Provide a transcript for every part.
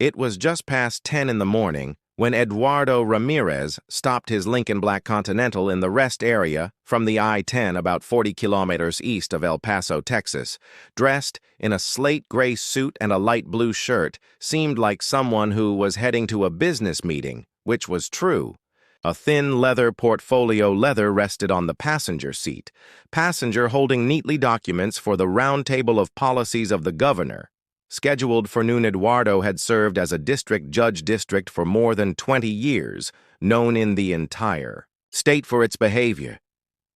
It was just past 10 in the morning when Eduardo Ramírez stopped his Lincoln Black Continental in the rest area from the I-10 about 40 kilometers east of El Paso, Texas. Dressed in a slate gray suit and a light blue shirt, seemed like someone who was heading to a business meeting, which was true. A thin leather portfolio rested on the passenger seat, passenger holding neatly documents for the roundtable of policies of the governor. Scheduled for noon, Eduardo had served as a district judge district for more than 20 years, known in the entire state for its behavior,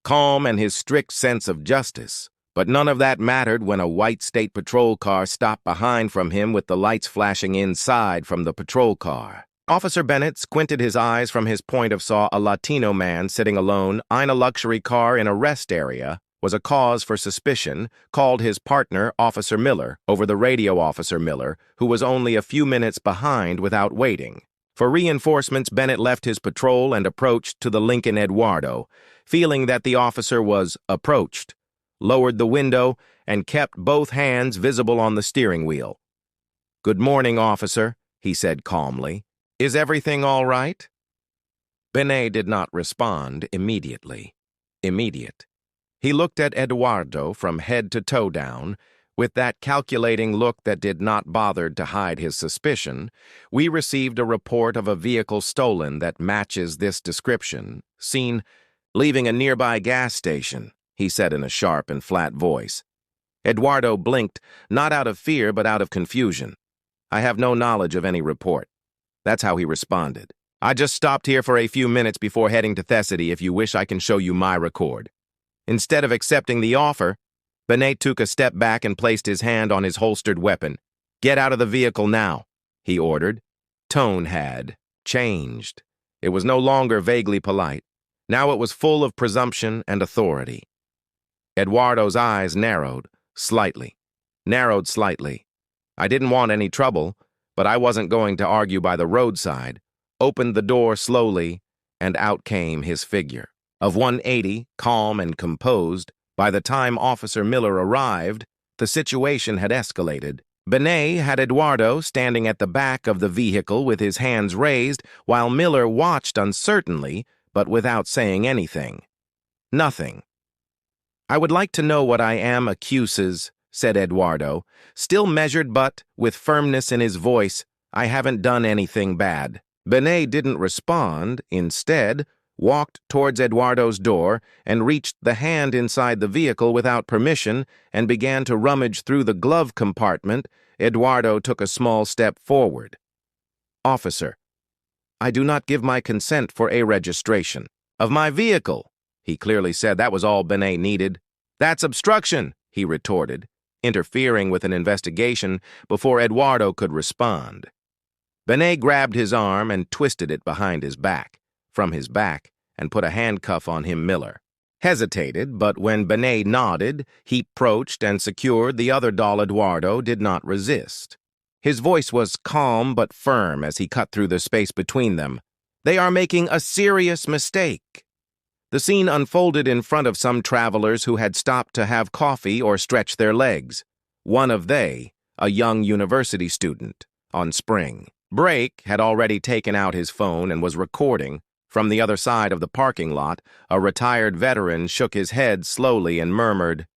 calm and his strict sense of justice. But none of that mattered when a white state patrol car stopped behind from him with the lights flashing inside from the patrol car. Officer Bennett squinted his eyes from his point of saw a Latino man sitting alone in a luxury car in a rest area was a cause for suspicion, called his partner, Officer Miller, over the radio. Officer Miller, who was only a few minutes behind without waiting. For reinforcements, Bennett left his patrol and approached to the Lincoln. Eduardo, feeling that the officer was approached, lowered the window and kept both hands visible on the steering wheel. "Good morning, officer," he said calmly. "Is everything all right?" Bennett did not respond immediately. He looked at Eduardo from head to toe down, with that calculating look that did not bother to hide his suspicion. "We received a report of a vehicle stolen that matches this description, seen leaving a nearby gas station," he said in a sharp and flat voice. Eduardo blinked, not out of fear but out of confusion. "I have no knowledge of any report." That's how he responded. "I just stopped here for a few minutes before heading to Thessaly. If you wish, I can show you my record." Instead of accepting the offer, Bennett took a step back and placed his hand on his holstered weapon. "Get out of the vehicle now," he ordered. Tone had changed. It was no longer vaguely polite. Now it was full of presumption and authority. Eduardo's eyes narrowed slightly. "I didn't want any trouble, but I wasn't going to argue by the roadside," opened the door slowly, and out came his figure. Of 180, calm and composed, by the time Officer Miller arrived, the situation had escalated. Bennett had Eduardo standing at the back of the vehicle with his hands raised, while Miller watched uncertainly, but without saying anything. Nothing. "I would like to know what I am accuses," said Eduardo, still measured but with firmness in his voice. "I haven't done anything bad." Bennett didn't respond, instead walked towards Eduardo's door and reached the hand inside the vehicle without permission and began to rummage through the glove compartment. Eduardo took a small step forward. "Officer, I do not give my consent for a registration of my vehicle," he clearly said. That was all Bennett needed. "That's obstruction," he retorted, interfering with an investigation before Eduardo could respond. Bennett grabbed his arm and twisted it behind his back, and put a handcuff on him. Miller hesitated, but when Bennett nodded, he approached and secured the other doll. Eduardo did not resist. His voice was calm but firm as he cut through the space between them. "They are making a serious mistake." The scene unfolded in front of some travelers who had stopped to have coffee or stretch their legs. One of they, a young university student, on spring break, had already taken out his phone and was recording. From the other side of the parking lot, a retired veteran shook his head slowly and murmured,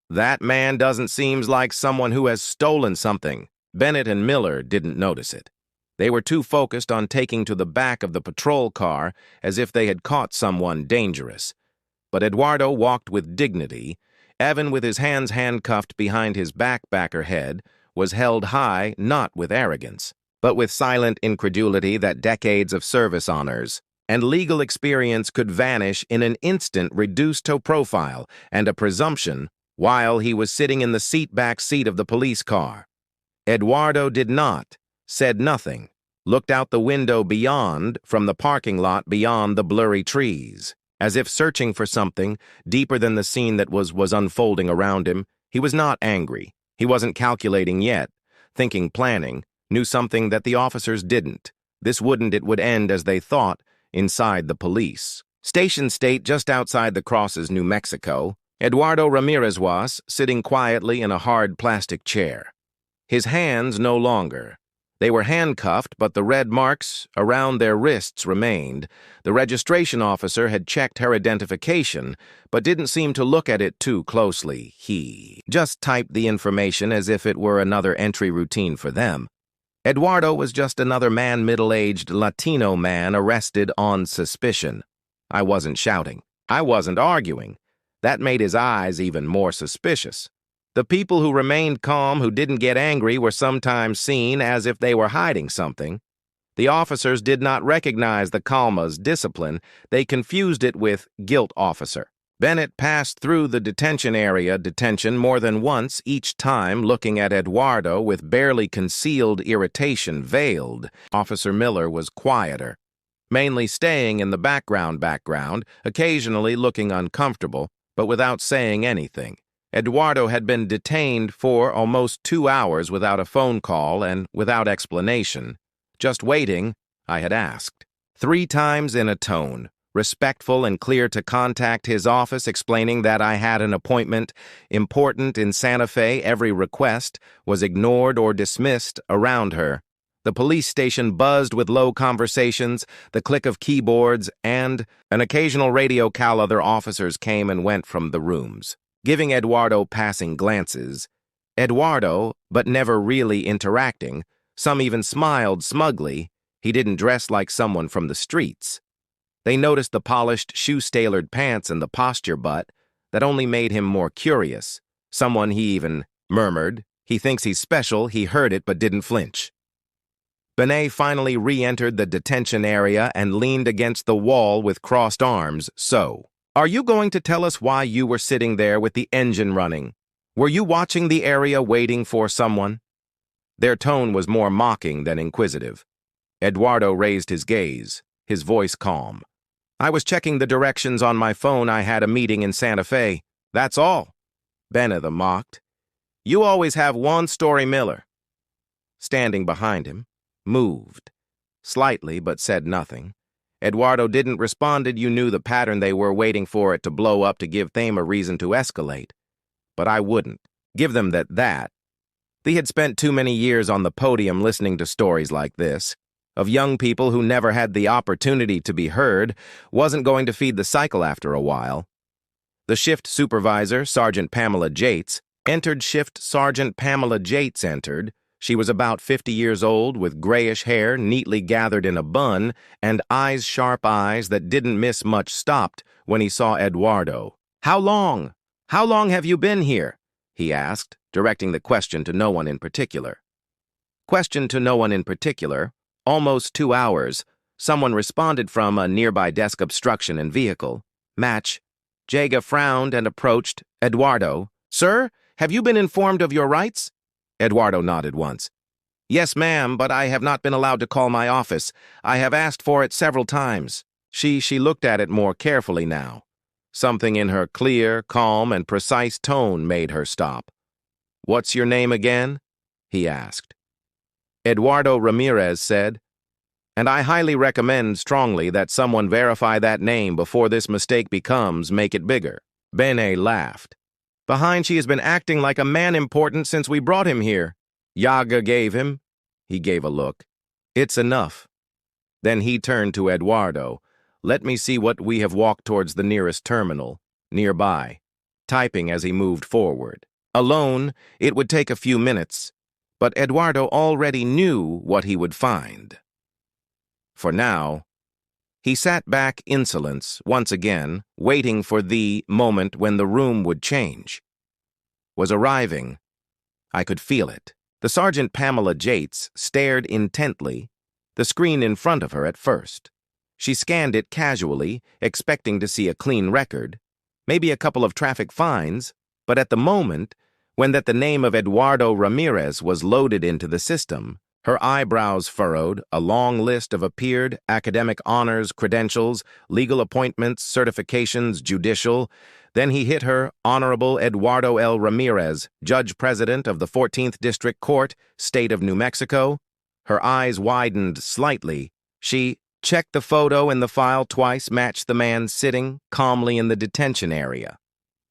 "That man doesn't seem like someone who has stolen something." Bennett and Miller didn't notice it. They were too focused on taking to the back of the patrol car as if they had caught someone dangerous. But Eduardo walked with dignity. Evan, with his hands handcuffed behind his backer head, was held high not with arrogance, but with silent incredulity that decades of service honors and legal experience could vanish in an instant, reduced to profile and a presumption while he was sitting in the back seat of the police car. Eduardo did not, said nothing, looked out the window beyond, from the parking lot beyond the blurry trees, as if searching for something deeper than the scene that was unfolding around him. He was not angry. He wasn't calculating yet, thinking, planning, knew something that the officers didn't. It would end as they thought, inside the police station state just outside the Crosses, New Mexico. Eduardo Ramírez was sitting quietly in a hard plastic chair. His hands no longer They were handcuffed, but the red marks around their wrists remained. The registration officer had checked her identification, but didn't seem to look at it too closely. He just typed the information as if it were another entry routine for them. Eduardo was just another middle-aged Latino man arrested on suspicion. I wasn't shouting. I wasn't arguing. That made his eyes even more suspicious. The people who remained calm, who didn't get angry, were sometimes seen as if they were hiding something. The officers did not recognize the calma's discipline. They confused it with guilt officer. Bennett passed through the detention more than once, each time looking at Eduardo with barely concealed irritation veiled. Officer Miller was quieter, mainly staying in the background, occasionally looking uncomfortable, but without saying anything. Eduardo had been detained for almost 2 hours without a phone call and without explanation. Just waiting, I had asked. 3 times in a tone, respectful and clear, to contact his office, explaining that I had an appointment important in Santa Fe. Every request was ignored or dismissed around her. The police station buzzed with low conversations, the click of keyboards, and an occasional radio call. Other officers came and went from the rooms, giving Eduardo passing glances. Eduardo, but never really interacting. Some even smiled smugly. He didn't dress like someone from the streets. They noticed the polished, shoe-tailored pants and the posture, but that only made him more curious. Someone, he even murmured. He thinks he's special. He heard it but didn't flinch. Benet finally re-entered the detention area and leaned against the wall with crossed arms. So, are you going to tell us why you were sitting there with the engine running? Were you watching the area waiting for someone? Their tone was more mocking than inquisitive. Eduardo raised his gaze, his voice calm. I was checking the directions on my phone. I had a meeting in Santa Fe. That's all. Bennett mocked. You always have one story, Miller. Standing behind him, moved slightly but said nothing. Eduardo didn't respond. You knew the pattern. They were waiting for it to blow up to give them a reason to escalate. But I wouldn't give them that. They had spent too many years on the podium listening to stories like this, of young people who never had the opportunity to be heard. Wasn't going to feed the cycle after a while. The shift supervisor, Sergeant Pamela Jates, entered. She was about 50 years old, with grayish hair neatly gathered in a bun, and sharp eyes that didn't miss much. Stopped when he saw Eduardo. How long have you been here? He asked, directing the question to no one in particular. Almost 2 hours. Someone responded from a nearby desk. Obstruction and vehicle. Match. Jaga frowned and approached Eduardo. Sir, have you been informed of your rights? Eduardo nodded once. Yes, ma'am, but I have not been allowed to call my office. I have asked for it several times. She looked at it more carefully now. Something in her clear, calm, and precise tone made her stop. What's your name again? He asked. Eduardo Ramírez said, and I highly recommend strongly that someone verify that name before this mistake make it bigger. Bene laughed. Behind, she has been acting like a man important since we brought him here. Yaga gave him. He gave a look. It's enough. Then he turned to Eduardo. Let me see what we have. Walked towards the nearest terminal, nearby, typing as he moved forward. Alone, it would take a few minutes, but Eduardo already knew what he would find. For now, he sat back, insolence once again, waiting for the moment when the room would change. Was arriving. I could feel it. The Sergeant Pamela Jates stared intently, the screen in front of her at first. She scanned it casually, expecting to see a clean record, maybe a couple of traffic fines, but at the moment, when the name of Eduardo Ramírez was loaded into the system, her eyebrows furrowed. A long list of appeared: academic honors, credentials, legal appointments, certifications, judicial. Then he hit her. Honorable Eduardo L. Ramírez, Judge President of the 14th District Court, State of New Mexico. Her eyes widened slightly. She checked the photo in the file twice, matched the man sitting calmly in the detention area.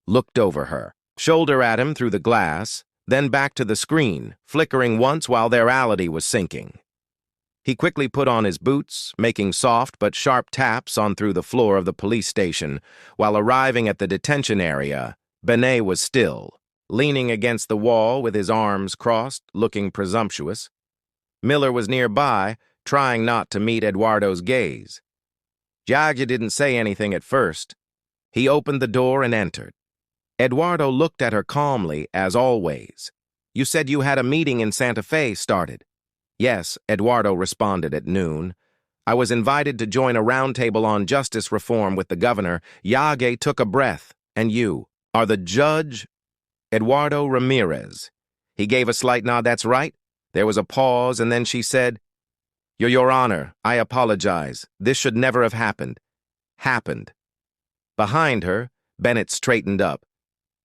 Looked over her shoulder at him through the glass, then back to the screen, flickering once while their reality was sinking. He quickly put on his boots, making soft but sharp taps on through the floor of the police station. While arriving at the detention area, Benet was still, leaning against the wall with his arms crossed, looking presumptuous. Miller was nearby, trying not to meet Eduardo's gaze. Jaja didn't say anything at first. He opened the door and entered. Eduardo looked at her calmly, as always. "You said you had a meeting in Santa Fe started." "Yes," Eduardo responded at noon. "I was invited to join a roundtable on justice reform with the governor." Yage took a breath. "And you are the judge?" "Eduardo Ramírez." He gave a slight nod. "That's right." There was a pause, and then she said, Your Honor, I apologize. This should never have happened." "Happened." Behind her, Bennett straightened up.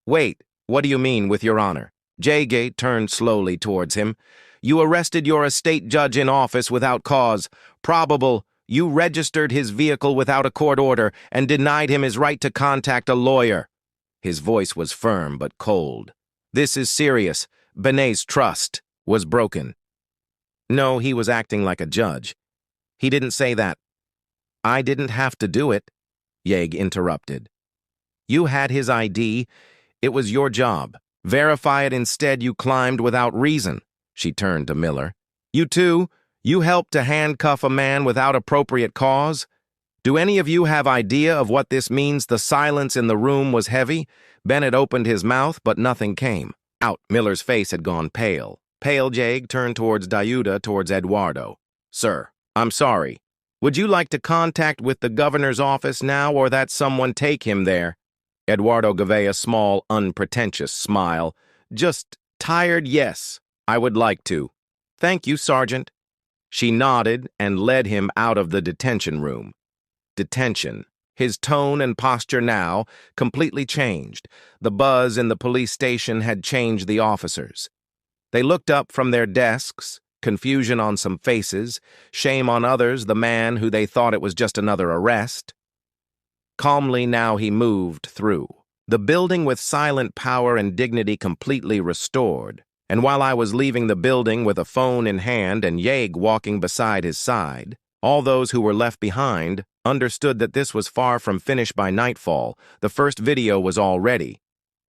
"Wait, what do you mean, with Your Honor?" Jagate turned slowly towards him. "You arrested your estate judge in office without cause. Probable, you registered his vehicle without a court order and denied him his right to contact a lawyer." His voice was firm but cold. "This is serious. Benet's trust was broken." "No, he was acting like a judge." "He didn't say that." "I didn't have to do it," Yeg interrupted. "You had his ID. It was your job. Verify it instead. You climbed without reason." She turned to Miller. "You too? You helped to handcuff a man without appropriate cause? Do any of you have idea of what this means?" The silence in the room was heavy. Bennett opened his mouth, but nothing came out. Miller's face had gone pale. Pale Jag turned towards Eduardo. "Sir, I'm sorry. Would you like to contact with the governor's office now, or that someone take him there?" Eduardo gave a small, unpretentious smile. "Just tired, yes. I would like to. Thank you, Sergeant." She nodded and led him out of the detention room. Detention. His tone and posture now completely changed. The buzz in the police station had changed the officers. They looked up from their desks, confusion on some faces, shame on others, the man who they thought it was just another arrest. Calmly now he moved through, the building with silent power and dignity completely restored. And while I was leaving the building with a phone in hand and Yeg walking beside his side, all those who were left behind understood that this was far from finished by nightfall. The first video was already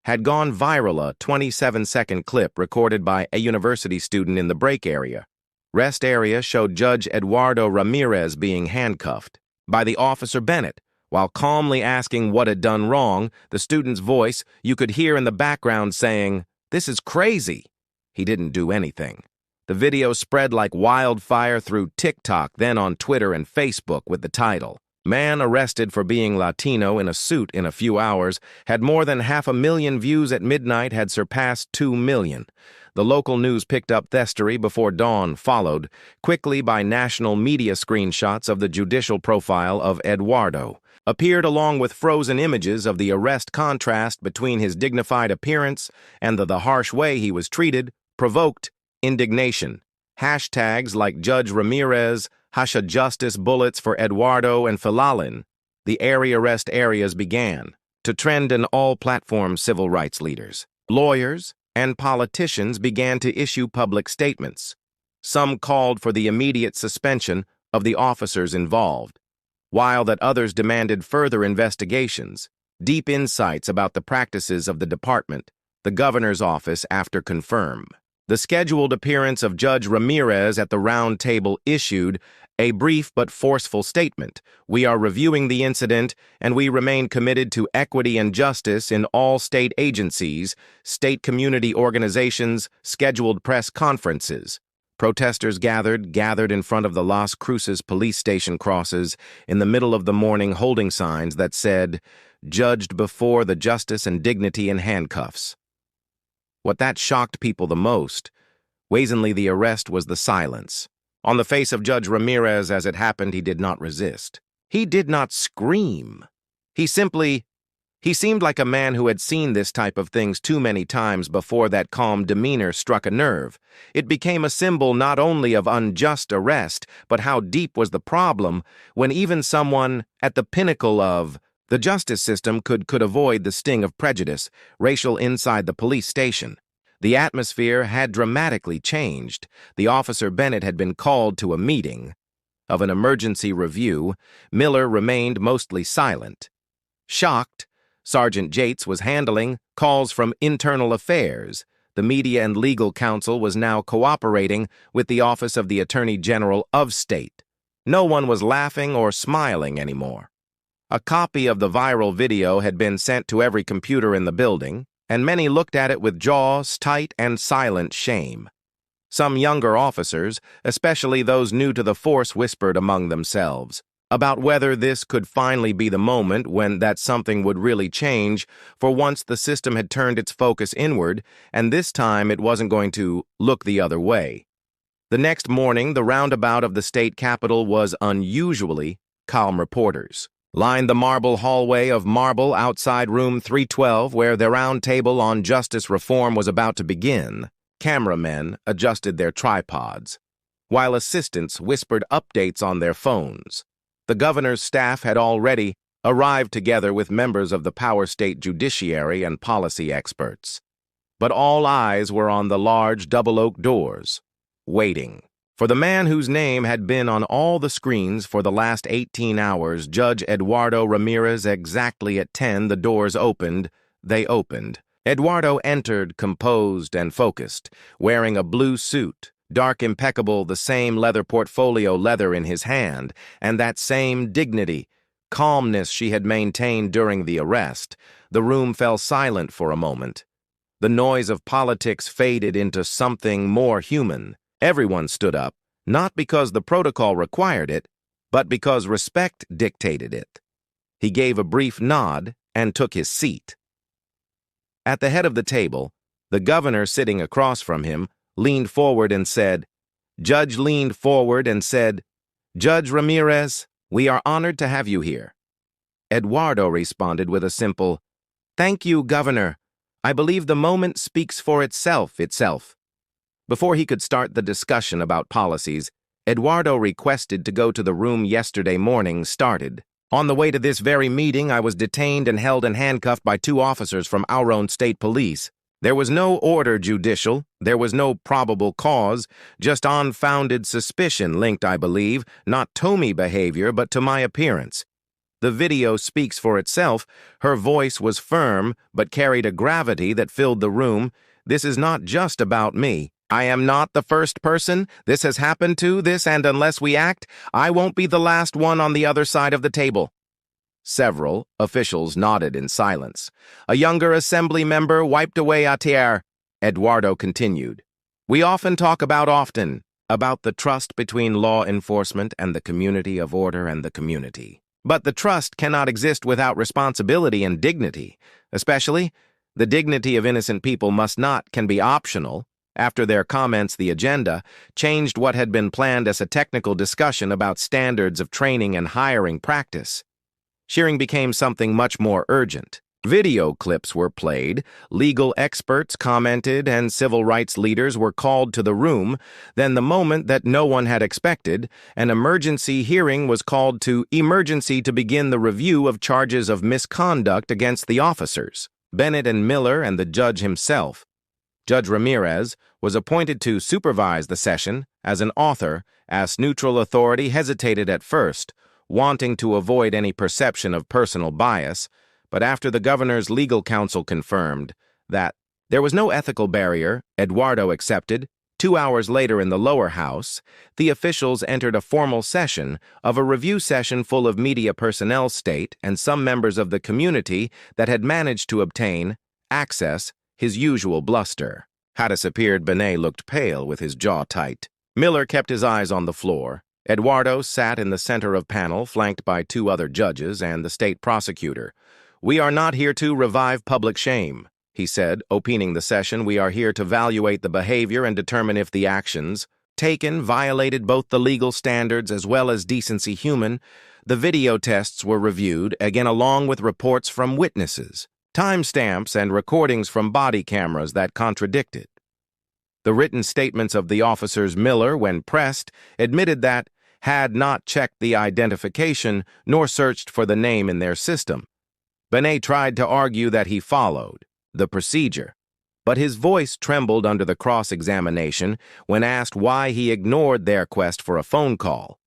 had gone viral, a 27-second clip recorded by a university student in the break area. Rest area showed Judge Eduardo Ramírez being handcuffed by the officer Bennett. While calmly asking what had done wrong, the student's voice you could hear in the background saying, "This is crazy." He didn't do anything. The video spread like wildfire through TikTok, then on Twitter and Facebook with the title, "Man arrested for being Latino in a suit in a few hours," had more than 500,000 views at midnight, had surpassed 2 million. The local news picked up thestory before dawn, followed quickly by national media screenshots of the judicial profile of Eduardo. Appeared along with frozen images of the arrest. Contrast between his dignified appearance and the harsh way he was treated provoked indignation. Hashtags like Judge Ramírez, Hasha Justice, bullets for Eduardo, and Filalin, the area arrest areas, began to trend, in all platforms. Civil rights leaders, lawyers, and politicians began to issue public statements. Some called for the immediate suspension of the officers involved, while that others demanded further investigations, deep insights about the practices of the department. The governor's office, after confirmed the scheduled appearance of Judge Ramírez at the round table, issued a brief but forceful statement. "We are reviewing the incident, and we remain committed to equity and justice in all state agencies, state community organizations, scheduled press conferences." Protesters gathered in front of the Las Cruces police station crosses in the middle of the morning, holding signs that said, "Judged before the justice and dignity in handcuffs." What that shocked people the most, brazenly the arrest, was the silence. On the face of Judge Ramírez as it happened, he did not resist. He did not scream. He seemed like a man who had seen this type of things too many times before. That calm demeanor struck a nerve. It became a symbol not only of unjust arrest, but how deep was the problem when even someone at the pinnacle of the justice system could avoid the sting of prejudice, racial, inside the police station. The atmosphere had dramatically changed. The officer Bennett had been called to a meeting of an emergency review. Miller remained mostly silent. Shocked, Sergeant Yates was handling calls from internal affairs. The media and legal counsel was now cooperating with the Office of the Attorney General of State. No one was laughing or smiling anymore. A copy of the viral video had been sent to every computer in the building, and many looked at it with jaws tight and silent shame. Some younger officers, especially those new to the force, whispered among themselves about whether this could finally be the moment when that something would really change. For once the system had turned its focus inward, and this time it wasn't going to look the other way. The next morning, the roundabout of the state capitol was unusually calm. Reporters lined the marble hallway of marble outside room 312, where the round table on justice reform was about to begin. Cameramen adjusted their tripods, while assistants whispered updates on their phones. The governor's staff had already arrived together with members of the Power State judiciary and policy experts. But all eyes were on the large double oak doors, waiting for the man whose name had been on all the screens for the last 18 hours, Judge Eduardo Ramírez. Exactly at 10, the doors opened. They opened. Eduardo entered, composed and focused, wearing a blue suit, dark, impeccable, the same leather portfolio leather in his hand, and that same dignity, calmness she had maintained during the arrest. The room fell silent for a moment. The noise of politics faded into something more human. Everyone stood up, not because the protocol required it, but because respect dictated it. He gave a brief nod and took his seat. At the head of the table, the governor, sitting across from him, leaned forward and said, Judge Ramírez, we are honored to have you here. Eduardo responded with a simple, Thank you, Governor. I believe the moment speaks for itself. Before he could start the discussion about policies, Eduardo requested to go to the room yesterday morning started. On the way to this very meeting, I was detained and held and handcuffed by 2 officers from our own state police. There was no order judicial, there was no probable cause, just unfounded suspicion linked, I believe, not to me behavior, but to my appearance. The video speaks for itself. Her voice was firm, but carried a gravity that filled the room. This is not just about me. I am not the first person this has happened to, and unless we act, I won't be the last one on the other side of the table. Several officials nodded in silence. A younger assembly member wiped away a tear. Eduardo continued. We often talk about the trust between law enforcement and the community of order and the community. But the trust cannot exist without responsibility and dignity. Especially, the dignity of innocent people can be optional. After their comments, the agenda changed what had been planned as a technical discussion about standards of training and hiring practice. Shearing became something much more urgent. Video clips were played, legal experts commented, and civil rights leaders were called to the room. Then, the moment that no one had expected, an emergency hearing was called to begin the review of charges of misconduct against the officers. Bennett and Miller and the judge himself. Judge Ramírez was appointed to supervise the session as an author, as neutral authority hesitated at first, wanting to avoid any perception of personal bias, but after the governor's legal counsel confirmed that there was no ethical barrier, Eduardo accepted. 2 hours later in the lower house, the officials entered a formal session of a review session full of media personnel, state, and some members of the community that had managed to obtain access. His usual bluster had disappeared. Benet looked pale with his jaw tight. Miller kept his eyes on the floor. Eduardo sat in the center of panel, flanked by 2 other judges and the state prosecutor. We are not here to revive public shame, he said, opening the session. We are here to evaluate the behavior and determine if the actions taken violated both the legal standards as well as decency human. The video tests were reviewed, again along with reports from witnesses, timestamps and recordings from body cameras that contradicted. The written statements of the officers. Miller, when pressed, admitted that had not checked the identification nor searched for the name in their system. Benet tried to argue that he followed the procedure. but his voice trembled under the cross-examination when asked why he ignored their request for a phone call.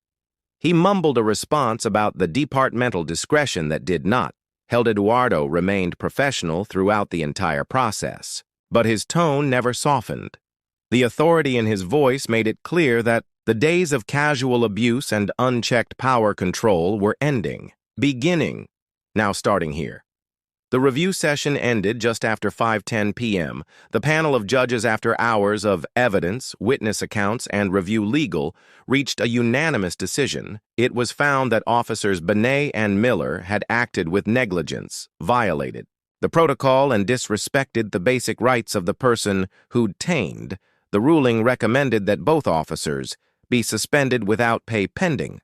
He mumbled a response about the departmental discretion that did not. Eduardo remained professional throughout the entire process, but his tone never softened. The authority in his voice made it clear that the days of casual abuse and unchecked power control were ending, now starting here. The review session ended just after 5:10 p.m. The panel of judges, after hours of evidence, witness accounts, and review legal, reached a unanimous decision. It was found that officers Benet and Miller had acted with negligence, violated the protocol, and disrespected the basic rights of the person who'd detained. The ruling recommended that both officers be suspended without pay pending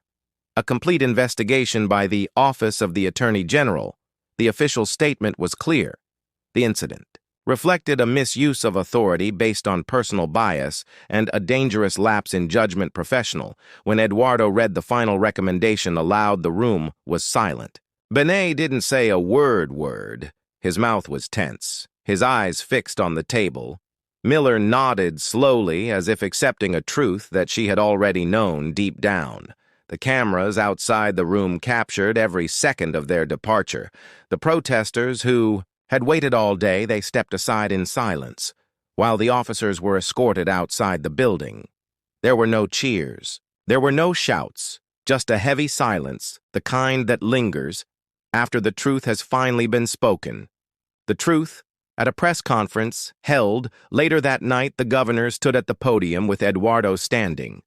a complete investigation by the Office of the Attorney General. The official statement was clear. The incident reflected a misuse of authority based on personal bias and a dangerous lapse in judgment professional. When Eduardo read the final recommendation aloud, the room was silent. Benet didn't say a word. His mouth was tense, his eyes fixed on the table. Miller nodded slowly, as if accepting a truth that she had already known deep down. The cameras outside the room captured every second of their departure. The protesters who had waited all day, they stepped aside in silence, while the officers were escorted outside the building. There were no cheers. There were no shouts, just a heavy silence, the kind that lingers after the truth has finally been spoken. The truth, at a press conference held later that night, the governor stood at the podium with Eduardo standing,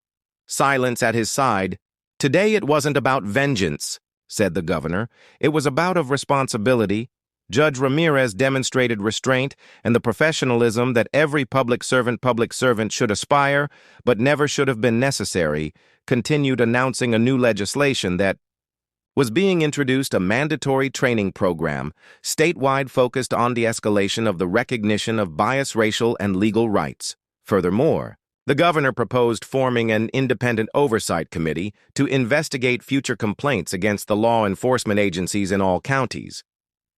silence at his side. "Today it wasn't about vengeance," said the governor. "It was about of responsibility. Judge Ramírez demonstrated restraint and the professionalism that every public servant should aspire, but never should have been necessary. Continued announcing a new legislation that was being introduced, a mandatory training program, statewide, focused on de-escalation of the recognition of bias, racial, and legal rights. Furthermore, the governor proposed forming an independent oversight committee to investigate future complaints against the law enforcement agencies in all counties.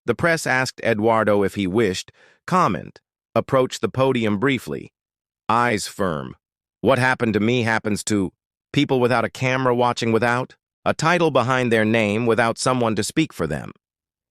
The press asked Eduardo if he wished comment, approached the podium briefly. Eyes firm. "What happened to me happens to people without a camera watching, without a title behind their name, without someone to speak for them.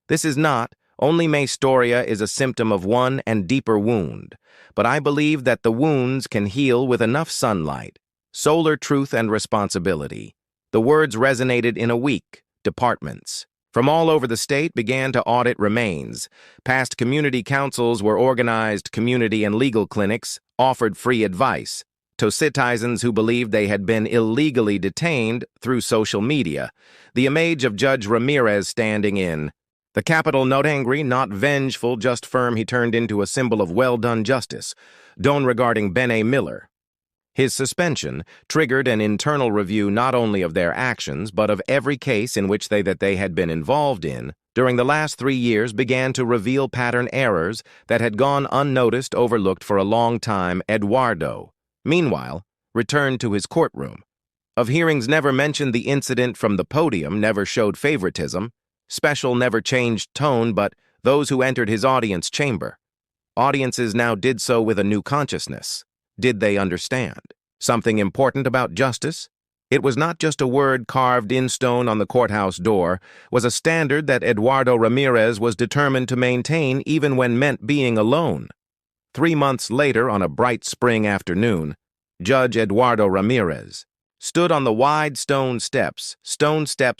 This is not, only my storia is a symptom of one and deeper wound. But I believe that the wounds can heal with enough sunlight, solar truth, and responsibility." The words resonated in a week. Departments from all over the state began to audit remains. Past community councils were organized, community and legal clinics offered free advice to citizens who believed they had been illegally detained through social media. The image of Judge Ramírez standing in the Capitol, not angry, not vengeful, just firm, he turned into a symbol of well-done justice. Done regarding Benet Miller. His suspension triggered an internal review not only of their actions, but of every case in which they had been involved in during the last 3 years, began to reveal pattern errors that had gone unnoticed, overlooked for a long time. Eduardo, meanwhile, returned to his courtroom. Of hearings never mentioned the incident from the podium, never showed favoritism. Special never changed tone, but those who entered his audience chamber. Audiences now did so with a new consciousness. Did they understand something important about justice? It was not just a word carved in stone on the courthouse door, was a standard that Eduardo Ramírez was determined to maintain even when meant being alone. 3 months later, on a bright spring afternoon, Judge Eduardo Ramírez stood on the wide stone steps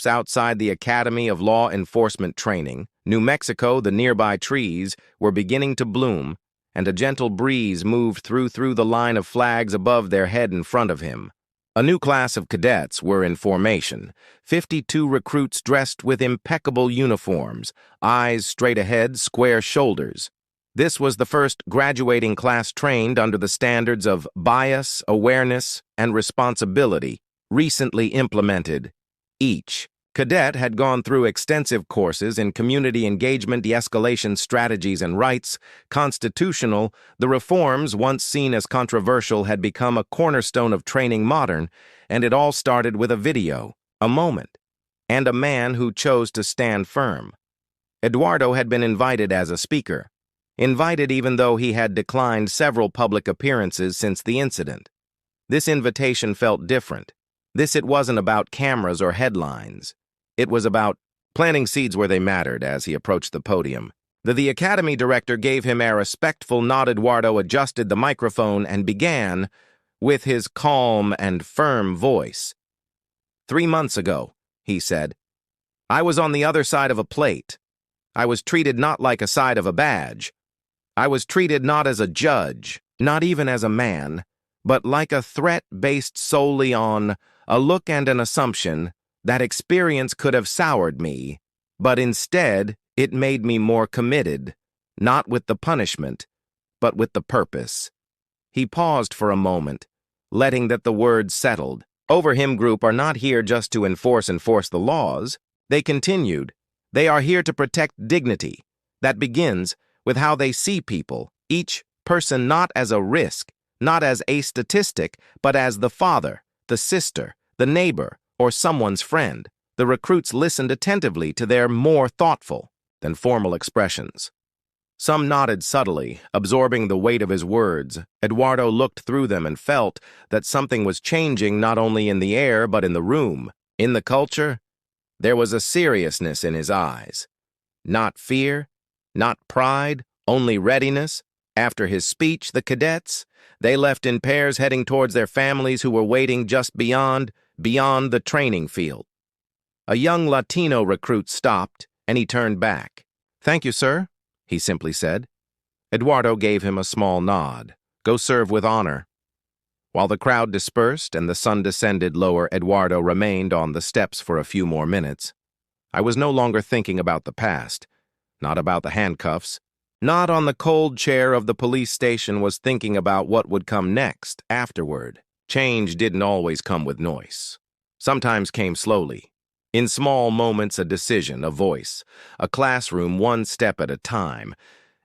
outside the Academy of Law Enforcement Training, New Mexico. The nearby trees were beginning to bloom, and a gentle breeze moved through the line of flags above their head in front of him. A new class of cadets were in formation, 52 recruits dressed with impeccable uniforms, eyes straight ahead, square shoulders. This was the first graduating class trained under the standards of bias, awareness, and responsibility recently implemented. Each cadet had gone through extensive courses in community engagement, de-escalation strategies and rights. Constitutional, the reforms once seen as controversial had become a cornerstone of training modern, and it all started with a video, a moment, and a man who chose to stand firm. Eduardo had been invited as a speaker. invited even though he had declined several public appearances since the incident. This invitation felt different. It wasn't about cameras or headlines. It was about planting seeds where they mattered as he approached the podium. The academy director gave him a respectful nod. Eduardo adjusted the microphone and began, with his calm and firm voice. 3 months ago, he said, I was on the other side of a plate. I was treated not like a side of a badge. I was treated not as a judge, not even as a man, but like a threat based solely on a look and an assumption that experience could have soured me, but instead it made me more committed, not with the punishment, but with the purpose. He paused for a moment, letting that the words settled. Over him group are not here just to enforce the laws. They continued. They are here to protect dignity. That begins with how they see people, each person not as a risk, not as a statistic, but as the father, the sister, the neighbor, or someone's friend. The recruits listened attentively to their more thoughtful than formal expressions. Some nodded subtly, absorbing the weight of his words. Eduardo looked through them and felt that something was changing not only in the air but in the room. In the culture, there was a seriousness in his eyes. Not fear, not pride, only readiness. After his speech, the cadets, they left in pairs heading towards their families who were waiting just beyond the training field. A young Latino recruit stopped, and he turned back. Thank you, sir, he simply said. Eduardo gave him a small nod. Go serve with honor. While the crowd dispersed and the sun descended lower, Eduardo remained on the steps for a few more minutes. I was no longer thinking about the past, not about the handcuffs, not on the cold chair of the police station, was thinking about what would come next, afterward. Change didn't always come with noise. Sometimes came slowly. In small moments, a decision, a voice, a classroom, one step at a time.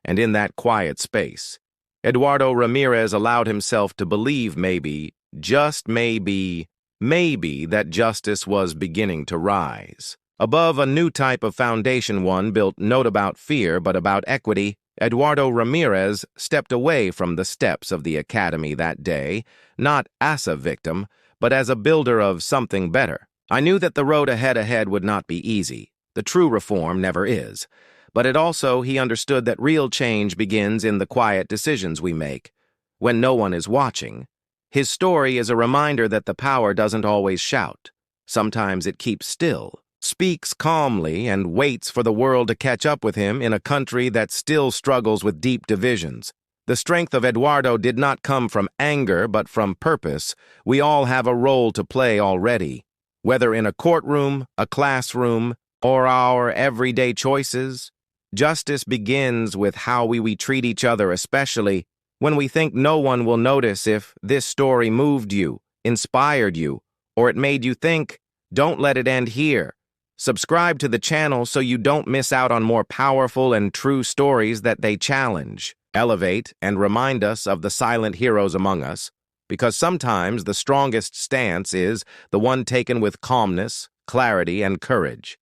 And in that quiet space, Eduardo Ramírez allowed himself to believe maybe, just maybe, that justice was beginning to rise. Above a new type of foundation, one built not about fear but about equity, Eduardo Ramírez stepped away from the steps of the academy that day, not as a victim, but as a builder of something better. I knew that the road ahead would not be easy. The true reform never is. But he understood that real change begins in the quiet decisions we make, when no one is watching. His story is a reminder that the power doesn't always shout. Sometimes it keeps still, speaks calmly, and waits for the world to catch up with him in a country that still struggles with deep divisions. The strength of Eduardo did not come from anger, but from purpose. We all have a role to play already, whether in a courtroom, a classroom, or our everyday choices. Justice begins with how we treat each other, especially when we think no one will notice. If this story moved you, inspired you, or it made you think, don't let it end here. Subscribe to the channel so you don't miss out on more powerful and true stories that they challenge, elevate, and remind us of the silent heroes among us, because sometimes the strongest stance is the one taken with calmness, clarity, and courage.